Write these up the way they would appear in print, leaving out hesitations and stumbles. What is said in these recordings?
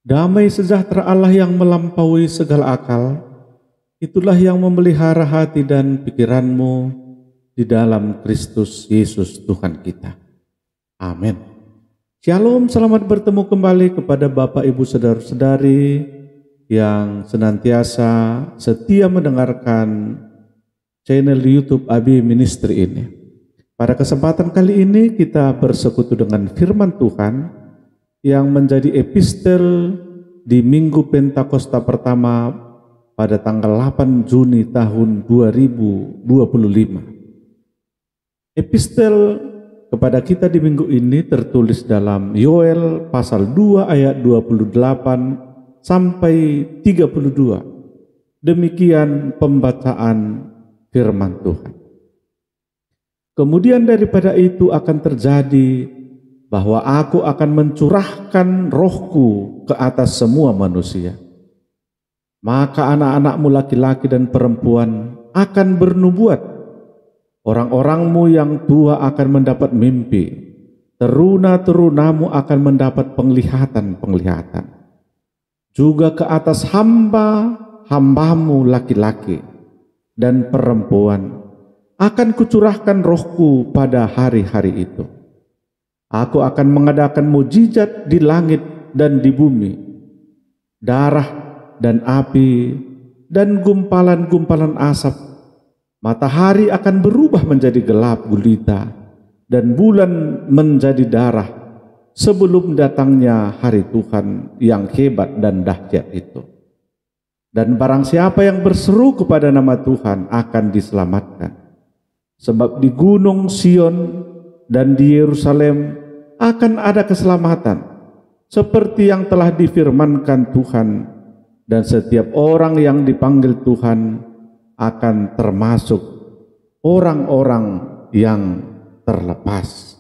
Damai sejahtera Allah yang melampaui segala akal, itulah yang memelihara hati dan pikiranmu di dalam Kristus Yesus Tuhan kita. Amin. Shalom, selamat bertemu kembali kepada Bapak Ibu Saudara-saudari yang senantiasa setia mendengarkan channel YouTube Abi Ministry ini. Pada kesempatan kali ini kita bersekutu dengan firman Tuhan yang menjadi epistel di Minggu Pentakosta pertama pada tanggal 8 Juni tahun 2025. Epistel kepada kita di minggu ini tertulis dalam Yoel pasal 2 ayat 28 sampai 32. Demikian pembacaan firman Tuhan. Kemudian daripada itu akan terjadi bahwa aku akan mencurahkan rohku ke atas semua manusia. Maka anak-anakmu laki-laki dan perempuan akan bernubuat. Orang-orangmu yang tua akan mendapat mimpi. Teruna-terunamu akan mendapat penglihatan-penglihatan. Juga ke atas hamba-hambamu laki-laki dan perempuan akan kucurahkan rohku pada hari-hari itu. Aku akan mengadakan mujizat di langit dan di bumi, darah dan api dan gumpalan-gumpalan asap. Matahari akan berubah menjadi gelap gulita dan bulan menjadi darah sebelum datangnya hari Tuhan yang hebat dan dahsyat itu. Dan barang siapa yang berseru kepada nama Tuhan akan diselamatkan. Sebab di Gunung Sion dan di Yerusalem akan ada keselamatan seperti yang telah difirmankan Tuhan, dan setiap orang yang dipanggil Tuhan akan termasuk orang-orang yang terlepas.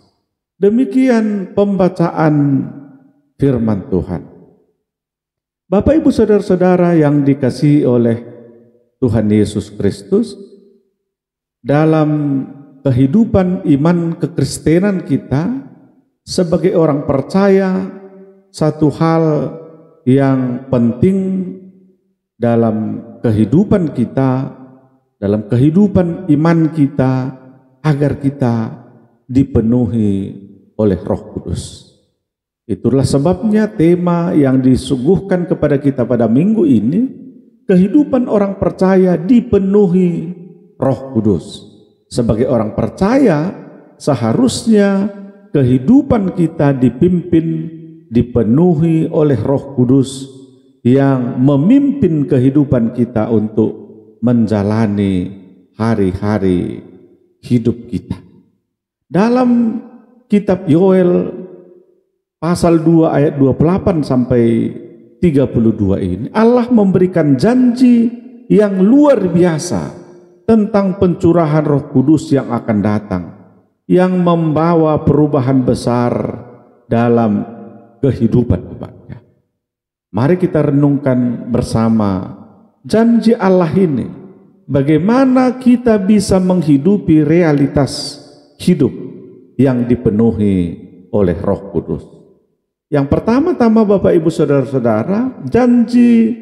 Demikian pembacaan firman Tuhan. Bapak Ibu Saudara-saudara yang dikasihi oleh Tuhan Yesus Kristus, dalam kehidupan iman kekristenan kita sebagai orang percaya, satu hal yang penting dalam kehidupan kita, dalam kehidupan iman kita, agar kita dipenuhi oleh Roh Kudus. Itulah sebabnya tema yang disuguhkan kepada kita pada minggu ini, kehidupan orang percaya dipenuhi Roh Kudus. Sebagai orang percaya, seharusnya kehidupan kita dipimpin, dipenuhi oleh Roh Kudus yang memimpin kehidupan kita untuk menjalani hari-hari hidup kita. Dalam kitab Yoel pasal 2 ayat 28 sampai 32 ini, Allah memberikan janji yang luar biasa tentang pencurahan Roh Kudus yang akan datang, yang membawa perubahan besar dalam kehidupan umatnya. Mari kita renungkan bersama janji Allah ini, bagaimana kita bisa menghidupi realitas hidup yang dipenuhi oleh Roh Kudus. Yang pertama-tama Bapak Ibu Saudara-saudara, janji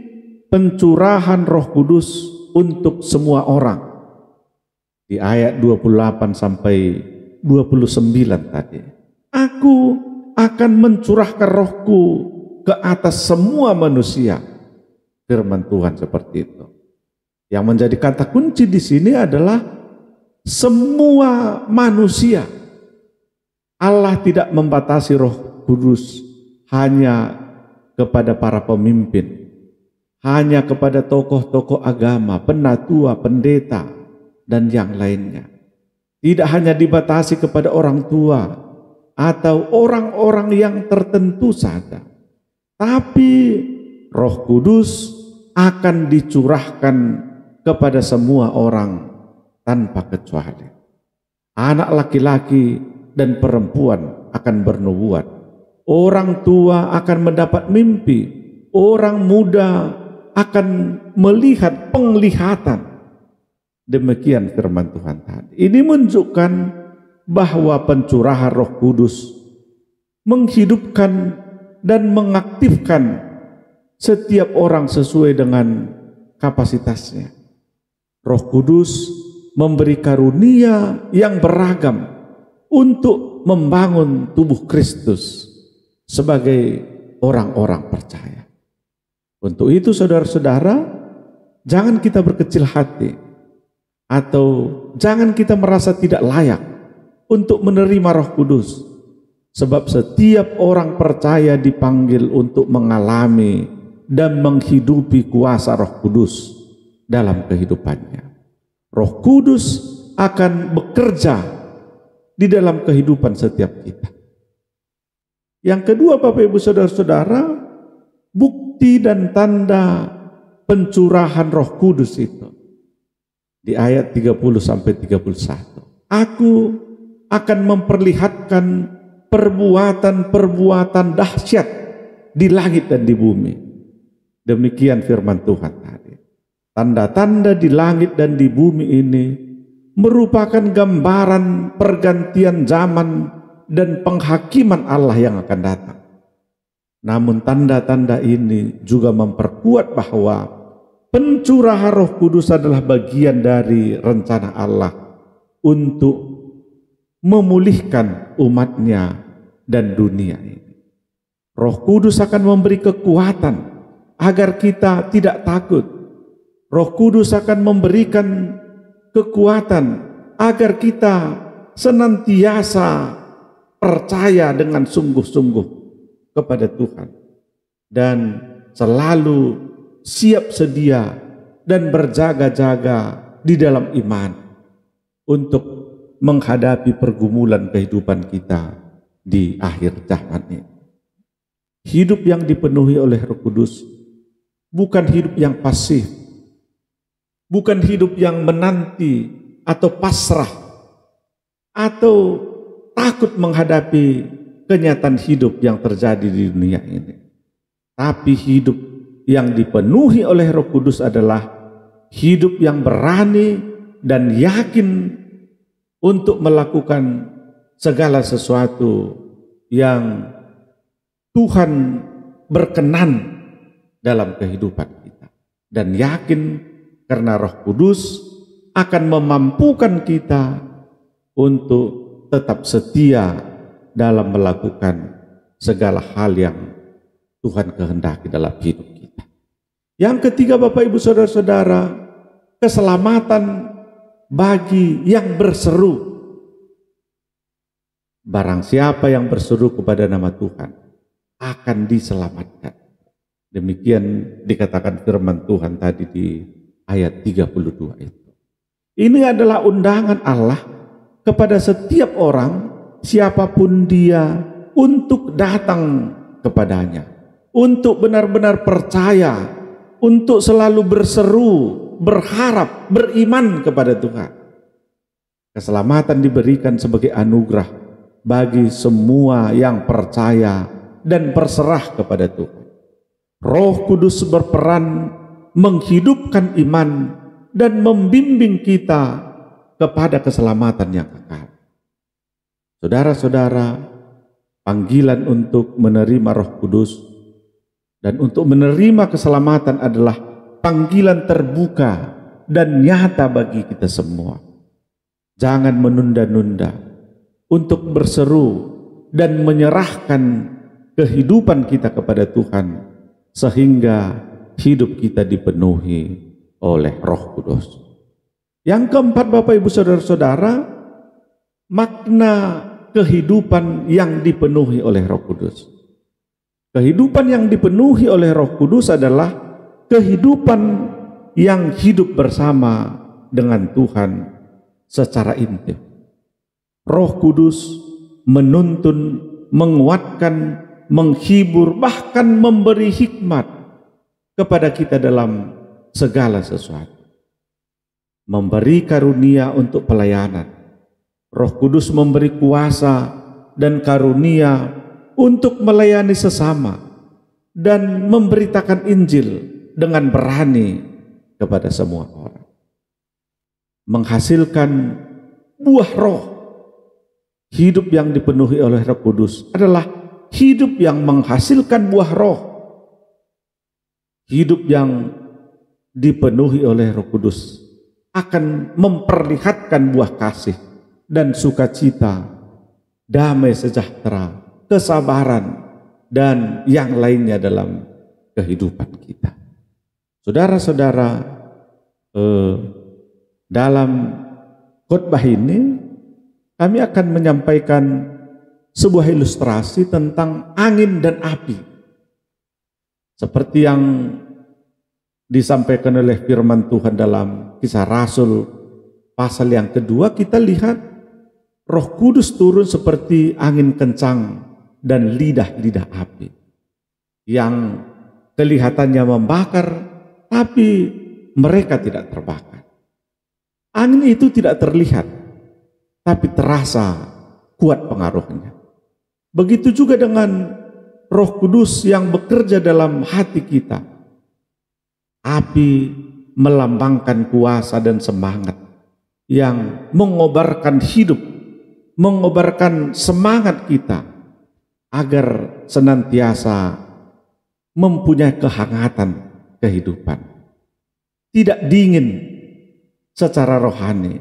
pencurahan Roh Kudus untuk semua orang. Di ayat 28 sampai 29 tadi. Aku akan mencurahkan rohku ke atas semua manusia. Firman Tuhan seperti itu. Yang menjadi kata kunci di sini adalah semua manusia. Allah tidak membatasi Roh Kudus hanya kepada para pemimpin, hanya kepada tokoh-tokoh agama, penatua, pendeta, dan yang lainnya. Tidak hanya dibatasi kepada orang tua atau orang-orang yang tertentu saja, tapi Roh Kudus akan dicurahkan kepada semua orang tanpa kecuali. Anak laki-laki dan perempuan akan bernubuat. Orang tua akan mendapat mimpi. Orang muda akan melihat penglihatan. Demikian firman Tuhan tadi. Ini menunjukkan bahwa pencurahan Roh Kudus menghidupkan dan mengaktifkan setiap orang sesuai dengan kapasitasnya. Roh Kudus memberi karunia yang beragam untuk membangun tubuh Kristus sebagai orang-orang percaya. Untuk itu saudara-saudara, jangan kita berkecil hati atau jangan kita merasa tidak layak untuk menerima Roh Kudus, sebab setiap orang percaya dipanggil untuk mengalami dan menghidupi kuasa Roh Kudus dalam kehidupannya. Roh Kudus akan bekerja di dalam kehidupan setiap kita. Yang kedua, Bapak Ibu Saudara-saudara, bukti dan tanda pencurahan Roh Kudus itu di ayat 30 sampai 31. Aku akan memperlihatkan perbuatan-perbuatan dahsyat di langit dan di bumi. Demikian firman Tuhan tadi. Tanda-tanda di langit dan di bumi ini merupakan gambaran pergantian zaman dan penghakiman Allah yang akan datang. Namun tanda-tanda ini juga memperkuat bahwa pencurahan Roh Kudus adalah bagian dari rencana Allah untuk memulihkan umatnya dan dunia ini. Roh Kudus akan memberi kekuatan agar kita tidak takut. Roh Kudus akan memberikan kekuatan agar kita senantiasa percaya dengan sungguh-sungguh kepada Tuhan dan selalu siap sedia dan berjaga-jaga di dalam iman untuk menghadapi pergumulan kehidupan kita di akhir zaman ini. Hidup yang dipenuhi oleh Roh Kudus bukan hidup yang pasif, bukan hidup yang menanti atau pasrah atau takut menghadapi kenyataan hidup yang terjadi di dunia ini. Tapi hidup yang dipenuhi oleh Roh Kudus adalah hidup yang berani dan yakin untuk melakukan segala sesuatu yang Tuhan berkenan dalam kehidupan kita. Dan yakin karena Roh Kudus akan memampukan kita untuk tetap setia dalam melakukan segala hal yang Tuhan kehendaki dalam hidup kita. Yang ketiga, Bapak Ibu Saudara-saudara, keselamatan bagi yang berseru. Barang siapa yang berseru kepada nama Tuhan akan diselamatkan. Demikian dikatakan firman Tuhan tadi di ayat 32 itu. Ini adalah undangan Allah kepada setiap orang, siapapun dia, untuk datang kepadanya, untuk benar-benar percaya, untuk selalu berseru, berharap, beriman kepada Tuhan. Keselamatan diberikan sebagai anugerah bagi semua yang percaya dan berserah kepada Tuhan. Roh Kudus berperan menghidupkan iman dan membimbing kita kepada keselamatan yang kekal. Saudara-saudara, panggilan untuk menerima Roh Kudus dan untuk menerima keselamatan adalah panggilan terbuka dan nyata bagi kita semua. Jangan menunda-nunda untuk berseru dan menyerahkan kehidupan kita kepada Tuhan sehingga hidup kita dipenuhi oleh Roh Kudus. Yang keempat, Bapak Ibu Saudara-saudara, makna kehidupan yang dipenuhi oleh Roh Kudus. Kehidupan yang dipenuhi oleh Roh Kudus adalah kehidupan yang hidup bersama dengan Tuhan secara intim. Roh Kudus menuntun, menguatkan, menghibur, bahkan memberi hikmat kepada kita dalam segala sesuatu. Memberi karunia untuk pelayanan. Roh Kudus memberi kuasa dan karunia untuk melayani sesama dan memberitakan Injil dengan berani kepada semua orang. Menghasilkan buah roh. Hidup yang dipenuhi oleh Roh Kudus adalah hidup yang menghasilkan buah roh. hidup yang dipenuhi oleh Roh Kudus akan memperlihatkan buah kasih dan sukacita, damai sejahtera, kesabaran, dan yang lainnya dalam kehidupan kita. Saudara-saudara, dalam khotbah ini kami akan menyampaikan sebuah ilustrasi tentang angin dan api. Seperti yang disampaikan oleh firman Tuhan dalam Kisah Rasul pasal yang kedua, kita lihat Roh Kudus turun seperti angin kencang dan lidah-lidah api yang kelihatannya membakar, tapi mereka tidak terbakar. Angin itu tidak terlihat, tapi terasa kuat pengaruhnya. Begitu juga dengan Roh Kudus yang bekerja dalam hati kita. Api melambangkan kuasa dan semangat yang mengobarkan hidup, mengobarkan semangat kita agar senantiasa mempunyai kehangatan kehidupan. Tidak dingin secara rohani,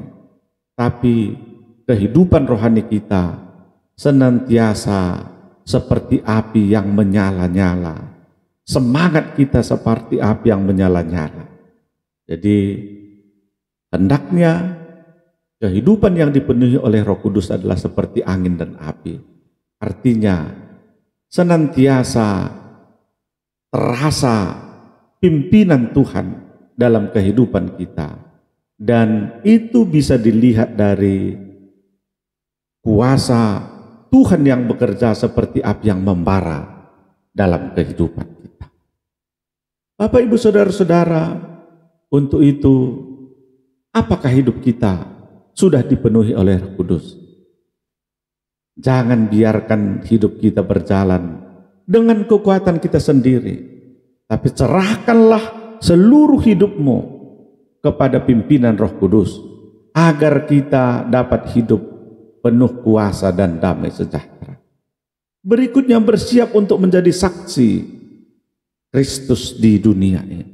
tapi kehidupan rohani kita senantiasa seperti api yang menyala-nyala. Semangat kita seperti api yang menyala-nyala. Jadi hendaknya kehidupan yang dipenuhi oleh Roh Kudus adalah seperti angin dan api. Artinya senantiasa terasa pimpinan Tuhan dalam kehidupan kita. Dan itu bisa dilihat dari kuasa Tuhan yang bekerja seperti api yang membara dalam kehidupan kita. Bapak, Ibu, Saudara-saudara, untuk itu apakah hidup kita sudah dipenuhi oleh Roh Kudus? Jangan biarkan hidup kita berjalan dengan kekuatan kita sendiri, tapi cerahkanlah seluruh hidupmu kepada pimpinan Roh Kudus agar kita dapat hidup penuh kuasa dan damai sejahtera. Berikutnya, bersiap untuk menjadi saksi Kristus di dunia ini.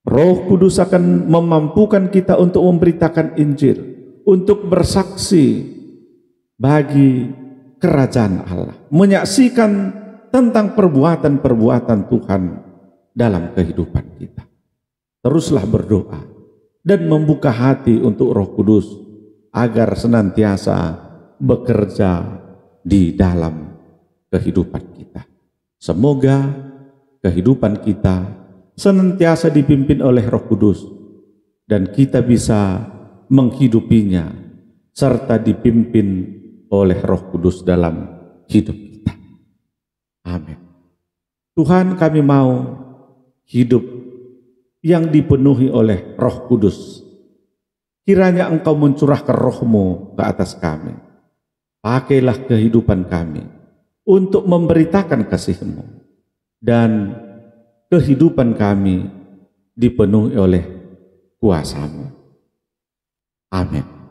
Roh Kudus akan memampukan kita untuk memberitakan Injil, untuk bersaksi bagi kerajaan Allah, menyaksikan tentang perbuatan-perbuatan Tuhan dalam kehidupan kita. Teruslah berdoa dan membuka hati untuk Roh Kudus agar senantiasa bekerja di dalam kehidupan kita. Semoga kehidupan kita senantiasa dipimpin oleh Roh Kudus dan kita bisa menghidupinya serta dipimpin oleh Roh Kudus dalam hidup kita. Amin. Tuhan, kami mau hidup yang dipenuhi oleh Roh Kudus. Kiranya Engkau mencurahkan Roh-Mu ke atas kami. Pakailah kehidupan kami untuk memberitakan kasih-Mu. Dan kehidupan kami dipenuhi oleh kuasa-Mu. Amin.